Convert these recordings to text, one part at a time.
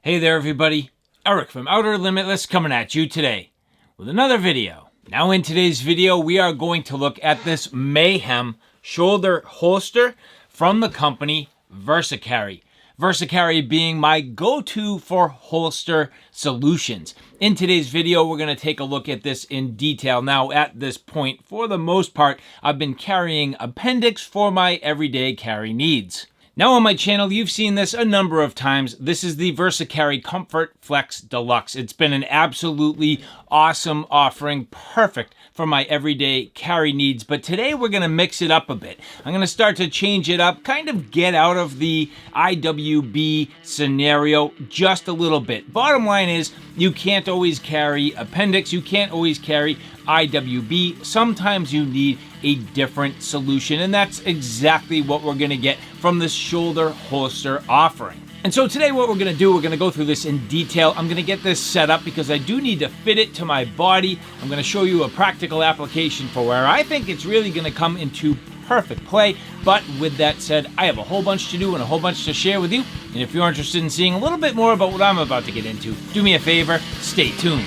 Hey there everybody, Eric from Outer Limitless coming at you today with another video. Now in today's video we are going to look at this Mayhem shoulder holster from the company Versacarry. Versacarry being my go-to for holster solutions. In today's video we're going to take a look at this in detail. Now at this point, for the most part, I've been carrying appendix for my everyday carry needs. Now on my channel, you've seen this a number of times. This is the Versacarry Comfort Flex Deluxe. It's been an absolutely awesome offering, perfect for my everyday carry needs. But today we're gonna mix it up a bit. I'm gonna start to change it up, kind of get out of the IWB scenario just a little bit. Bottom line is, you can't always carry appendix, you can't always carry IWB. Sometimes you need a different solution, and that's exactly what we're gonna get from this shoulder holster offering. And so today what we're gonna do, we're gonna go through this in detail. I'm gonna get this set up because I do need to fit it to my body. I'm gonna show you a practical application for where I think it's really gonna come into perfect play. But with that said, I have a whole bunch to do and a whole bunch to share with you. And if you're interested in seeing a little bit more about what I'm about to get into, do me a favor, stay tuned.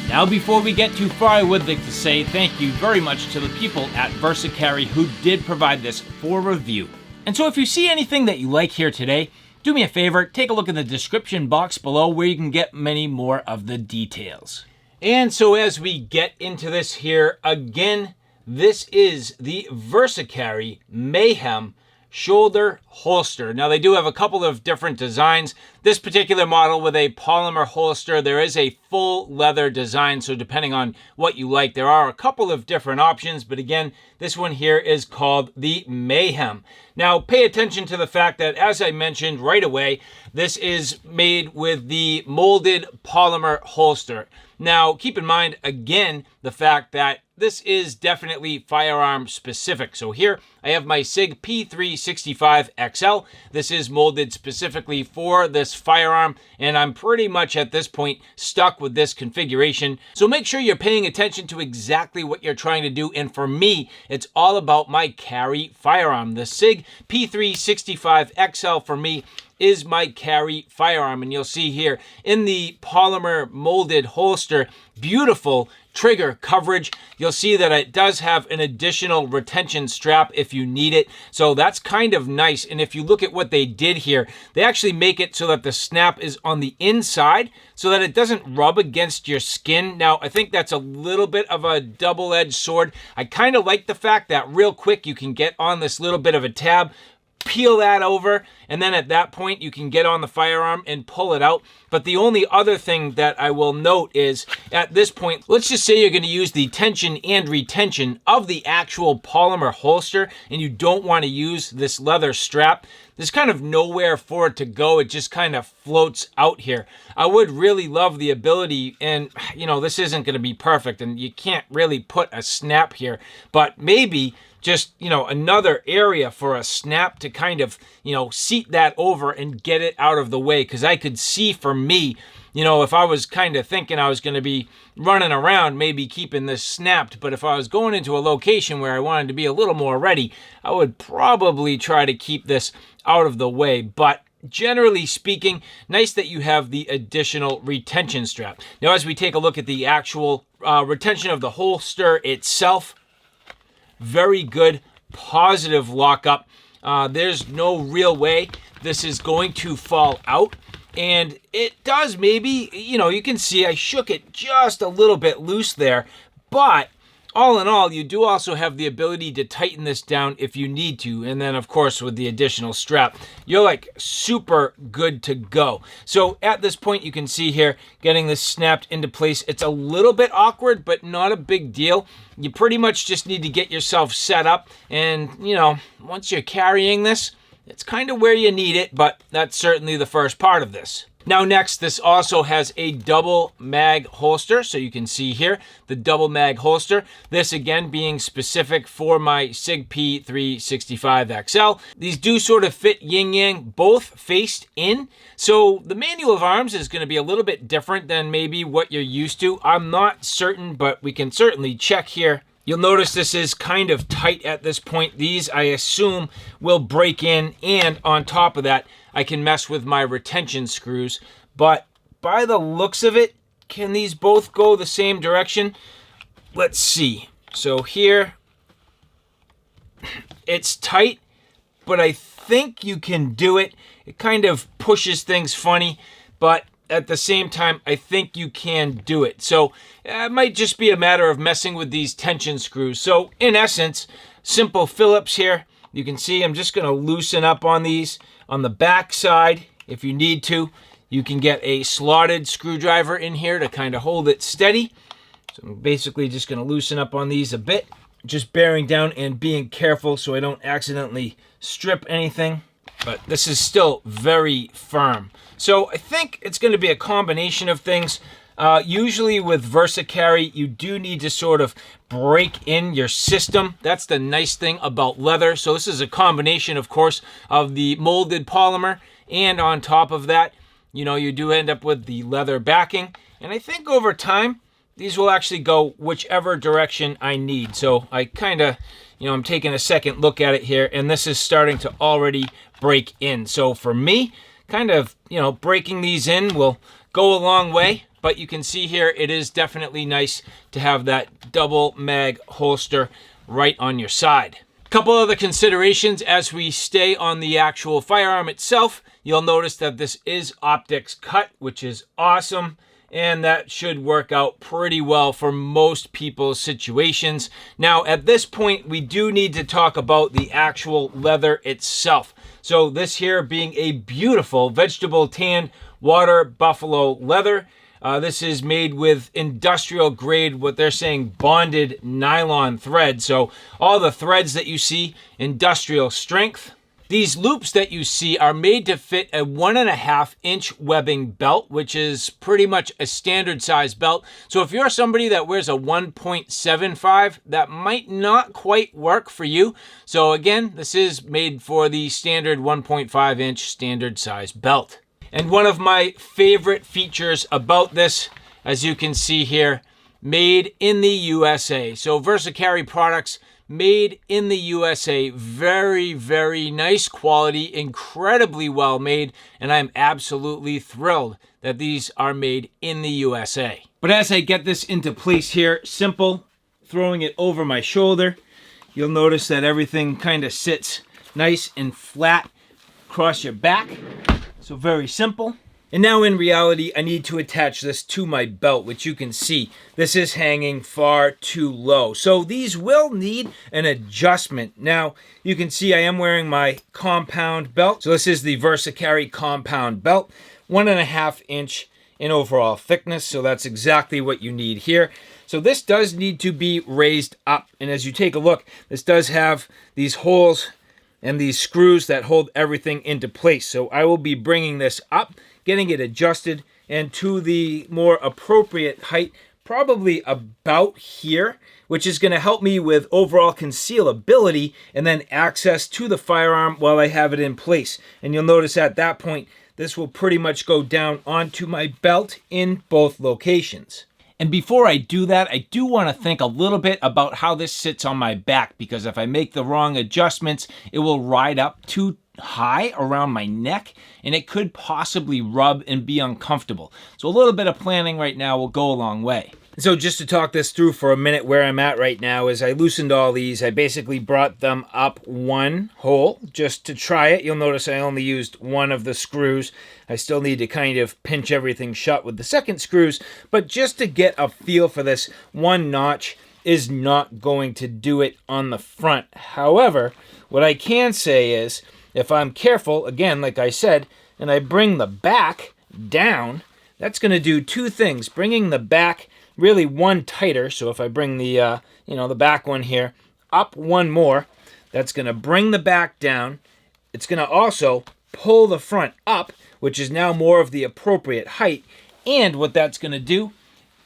Now before we get too far, I would like to say thank you very much to the people at Versacarry who did provide this for review. And so if you see anything that you like here today, do me a favor, take a look in the description box below where you can get many more of the details. And so as we get into this here, again, this is the Versacarry Mayhem shoulder holster. Now they do have a couple of different designs. This particular model with a polymer holster, there is a full leather design, so depending on what you like, there are a couple of different options, but again, this one here is called the Mayhem. Now pay attention to the fact that, as I mentioned right away, this is made with the molded polymer holster. Now keep in mind again the fact that this is definitely firearm specific. So here I have my SIG P365XL. This is molded specifically for this firearm, and I'm pretty much at this point stuck with this configuration. So make sure you're paying attention to exactly what you're trying to do. And for me, it's all about my carry firearm. The SIG P365XL for me is my carry firearm, and you'll see here in the polymer molded holster, beautiful trigger coverage. You'll see that it does have an additional retention strap if you need it, so that's kind of nice. And if you look at what they did here, they actually make it so that the snap is on the inside so that it doesn't rub against your skin. Now I think that's a little bit of a double-edged sword. I kind of like the fact that real quick you can get on this little bit of a tab, peel that over, and then at that point you can get on the firearm and pull it out. But the only other thing that I will note is, at this point, let's just say you're going to use the tension and retention of the actual polymer holster and you don't want to use this leather strap. There's kind of nowhere for it to go. It just kind of floats out here. I would really love the ability, and you know, this isn't going to be perfect and you can't really put a snap here, but maybe just, you know, another area for a snap to kind of, you know, seat that over and get it out of the way. Because I could see, for me, you know, if I was kind of thinking I was going to be running around, maybe keeping this snapped, but if I was going into a location where I wanted to be a little more ready, I would probably try to keep this out of the way. But generally speaking, nice that you have the additional retention strap. Now, as we take a look at the actual retention of the holster itself, very good, positive lockup. There's no real way this is going to fall out. And it does maybe, you know, you can see I shook it just a little bit loose there. But all in all, you do also have the ability to tighten this down if you need to. And then, of course, with the additional strap, you're like super good to go. So at this point, you can see here, getting this snapped into place. It's a little bit awkward, but not a big deal. You pretty much just need to get yourself set up. And, you know, once you're carrying this, it's kind of where you need it, but that's certainly the first part of this. Now next, this also has a double mag holster. So you can see here, the double mag holster. This again being specific for my SIG P365XL. These do sort of fit yin-yang, both faced in. So the manual of arms is going to be a little bit different than maybe what you're used to. I'm not certain, but we can certainly check here You'll notice this is kind of tight at this point. These, I assume, will break in, and on top of that, I can mess with my retention screws. But by the looks of it, can these both go the same direction? Let's see. So here, it's tight, but I think you can do it. It kind of pushes things funny, but at the same time, I think you can do it. So it might just be a matter of messing with these tension screws. So in essence, simple Phillips here. You can see I'm just going to loosen up on these. On the back side, if you need to, you can get a slotted screwdriver in here to kind of hold it steady. So I'm basically just going to loosen up on these a bit, just bearing down and being careful so I don't accidentally strip anything. But this is still very firm. So I think it's going to be a combination of things. Usually with Versacarry, you do need to sort of break in your system. That's the nice thing about leather. So this is a combination, of course, of the molded polymer, and on top of that, you do end up with the leather backing. And I think over time, these will actually go whichever direction I need. So I kind of, I'm taking a second look at it here, and this is starting to already break in. So for me, kind of, breaking these in will go a long way. But you can see here, it is definitely nice to have that double mag holster right on your side. A couple other considerations as we stay on the actual firearm itself. You'll notice that this is optics cut, which is awesome. And that should work out pretty well for most people's situations. Now, at this point, we do need to talk about the actual leather itself. So this here being a beautiful vegetable tan water buffalo leather. This is made with industrial grade, what they're saying, bonded nylon thread. So all the threads that you see, industrial strength. These loops that you see are made to fit a 1.5-inch webbing belt, which is pretty much a standard size belt. So if you're somebody that wears a 1.75, that might not quite work for you. So again, this is made for the standard 1.5-inch standard size belt. And one of my favorite features about this, as you can see here, made in the USA. So Versacarry Products, made in the USA. Very, very nice quality, incredibly well made, and I'm absolutely thrilled that these are made in the USA. But as I get this into place here, simple, throwing it over my shoulder, you'll notice that everything kind of sits nice and flat across your back. So very simple. And now in reality, I need to attach this to my belt, which you can see, this is hanging far too low. So these will need an adjustment. Now, you can see I am wearing my compound belt. So this is the Versacarry compound belt, 1.5-inch in overall thickness. So that's exactly what you need here. So this does need to be raised up. And as you take a look, this does have these holes and these screws that hold everything into place. So I will be bringing this up, getting it adjusted and to the more appropriate height, probably about here, which is going to help me with overall concealability and then access to the firearm while I have it in place. And you'll notice at that point, this will pretty much go down onto my belt in both locations. And before I do that, I do want to think a little bit about how this sits on my back, because if I make the wrong adjustments, it will ride up too high around my neck and it could possibly rub and be uncomfortable. So a little bit of planning right now will go a long way. So just to talk this through for a minute, where I'm at right now is I loosened all these. I basically brought them up one hole just to try it. You'll notice I only used one of the screws. I still need to kind of pinch everything shut with the second screws, but just to get a feel for this, one notch is not going to do it on the front. However, what I can say is, if I'm careful, again, like I said, and I bring the back down, that's going to do two things. Bringing the back really one tighter, so if I bring the, the back one here up one more, that's going to bring the back down. It's going to also pull the front up, which is now more of the appropriate height. And what that's going to do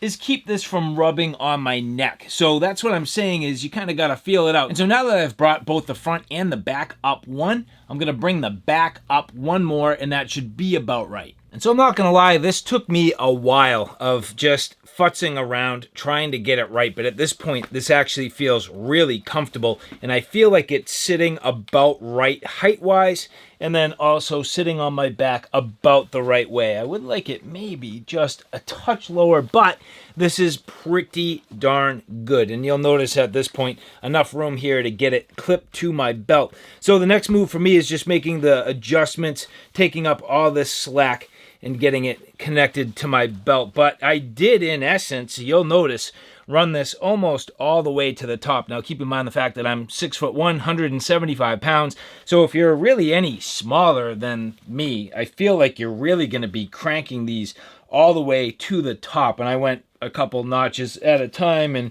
is keep this from rubbing on my neck. So that's what I'm saying is you kind of got to feel it out. And so now that I've brought both the front and the back up one, I'm going to bring the back up one more, and that should be about right. And so I'm not going to lie, this took me a while of just futzing around trying to get it right, but at this point this actually feels really comfortable, and I feel like it's sitting about right height wise, and then also sitting on my back about the right way. I would like it maybe just a touch lower, but this is pretty darn good. And you'll notice at this point enough room here to get it clipped to my belt. So the next move for me is just making the adjustments, taking up all this slack and getting it connected to my belt. But I did, in essence, you'll notice, run this almost all the way to the top. Now keep in mind the fact that I'm 6'1", 175 pounds. So if you're really any smaller than me, I feel like you're really going to be cranking these all the way to the top. And I went a couple notches at a time and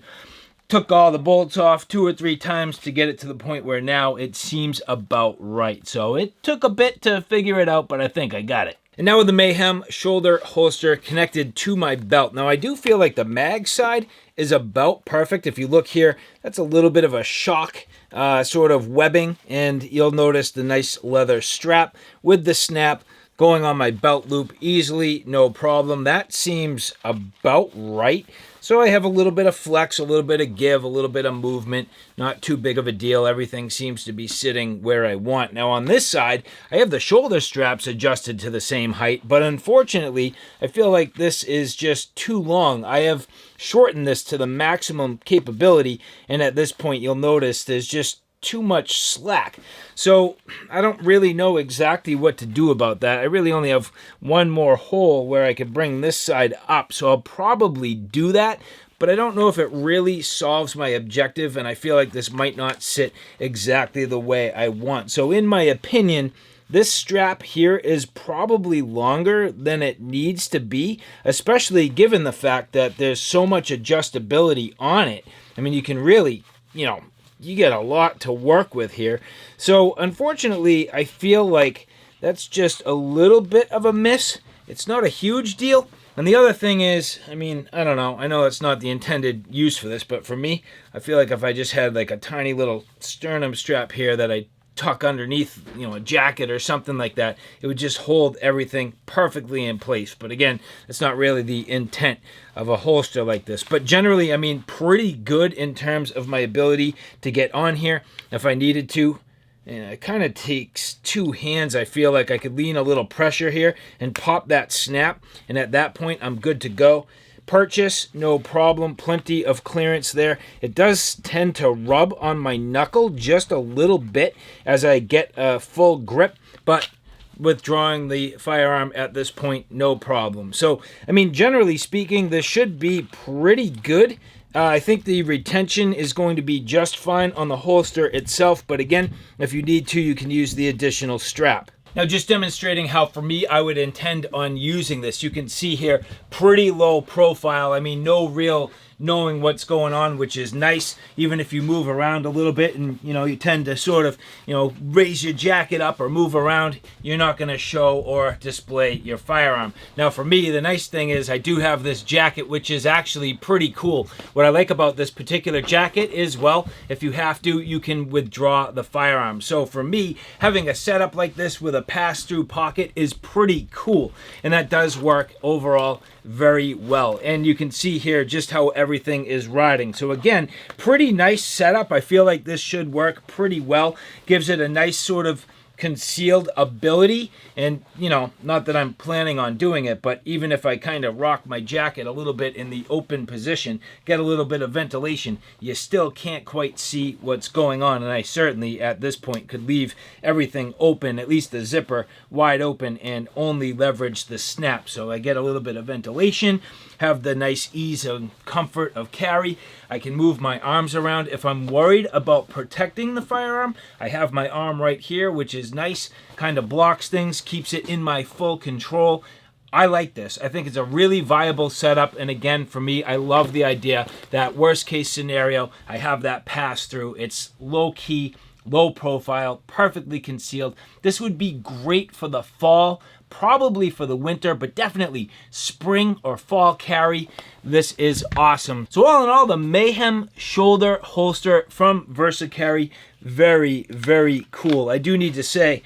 took all the bolts off 2 or 3 times to get it to the point where now it seems about right. So it took a bit to figure it out, but I think I got it. And now with the Mayhem shoulder holster connected to my belt. Now I do feel like the mag side is about perfect. If you look here, that's a little bit of a shock sort of webbing, and you'll notice the nice leather strap with the snap going on my belt loop easily, no problem. That seems about right. So I have a little bit of flex, a little bit of give, a little bit of movement, not too big of a deal. Everything seems to be sitting where I want. Now on this side, I have the shoulder straps adjusted to the same height, but unfortunately, I feel like this is just too long. I have shortened this to the maximum capability, and at this point, you'll notice there's just too much slack. So I don't really know exactly what to do about that. I really only have one more hole where I could bring this side up, so I'll probably do that, but I don't know if it really solves my objective, and I feel like this might not sit exactly the way I want. So in my opinion, this strap here is probably longer than it needs to be, especially given the fact that there's so much adjustability on it. I mean, you can really, you get a lot to work with here. So unfortunately, I feel like that's just a little bit of a miss. It's not a huge deal. And the other thing is, I mean, I don't know. I know it's not the intended use for this, but for me, I feel like if I just had like a tiny little sternum strap here that I tuck underneath, a jacket or something like that, it would just hold everything perfectly in place. But again, it's not really the intent of a holster like this. But generally, I mean, pretty good in terms of my ability to get on here if I needed to. And it kind of takes 2 hands. I feel like I could lean a little pressure here and pop that snap, and at that point, I'm good to go. Purchase, no problem, plenty of clearance there. It does tend to rub on my knuckle just a little bit as I get a full grip, but withdrawing the firearm at this point, no problem. So, I mean, generally speaking, this should be pretty good. I think the retention is going to be just fine on the holster itself, but again, if you need to, you can use the additional strap. Now, just demonstrating how, for me, I would intend on using this. You can see here, pretty low profile. I mean, no real knowing what's going on, which is nice. Even if you move around a little bit and, you tend to sort of, raise your jacket up or move around, you're not going to show or display your firearm. Now, for me, the nice thing is I do have this jacket, which is actually pretty cool. What I like about this particular jacket is, well, if you have to, you can withdraw the firearm. So for me, having a setup like this with a pass-through pocket is pretty cool, and that does work overall very well. And you can see here just how everything is riding. So again, pretty nice setup. I feel like this should work pretty well. Gives it a nice sort of concealed ability, and not that I'm planning on doing it, but even if I kind of rock my jacket a little bit in the open position, get a little bit of ventilation, you still can't quite see what's going on. And I certainly at this point could leave everything open, at least the zipper wide open, and only leverage the snap. So I get a little bit of ventilation, have the nice ease and comfort of carry. I can move my arms around. If I'm worried about protecting the firearm, I have my arm right here, which is nice, kind of blocks things, keeps it in my full control. I like this. I think it's a really viable setup, and again, for me, I love the idea that worst case scenario, I have that pass through. It's low key, low profile, perfectly concealed. This would be great for the fall, probably for the winter, but definitely spring or fall carry. This is awesome. So all in all, the Mayhem shoulder holster from Versacarry, very, very cool. I do need to say,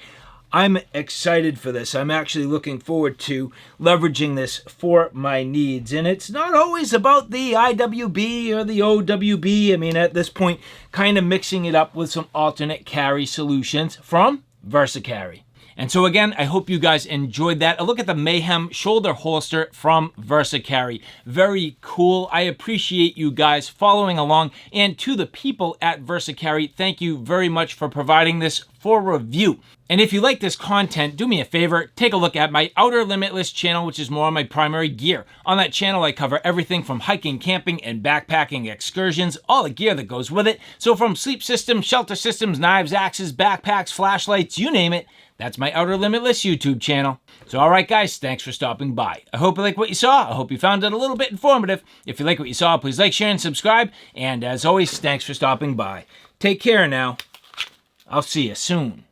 I'm excited for this. I'm actually looking forward to leveraging this for my needs. And it's not always about the IWB or the OWB. I mean, at this point, kind of mixing it up with some alternate carry solutions from Versacarry. And so again, I hope you guys enjoyed that. A look at the Mayhem shoulder holster from Versacarry. Very cool. I appreciate you guys following along. And to the people at Versacarry, thank you very much for providing this for review. And if you like this content, do me a favor, take a look at my Outer Limitless channel, which is more on my primary gear. On that channel, I cover everything from hiking, camping, and backpacking excursions, all the gear that goes with it. So from sleep systems, shelter systems, knives, axes, backpacks, flashlights, you name it, that's my Outer Limitless YouTube channel. So all right, guys, thanks for stopping by. I hope you like what you saw. I hope you found it a little bit informative. If you like what you saw, please like, share, and subscribe. And as always, thanks for stopping by. Take care now. I'll see you soon.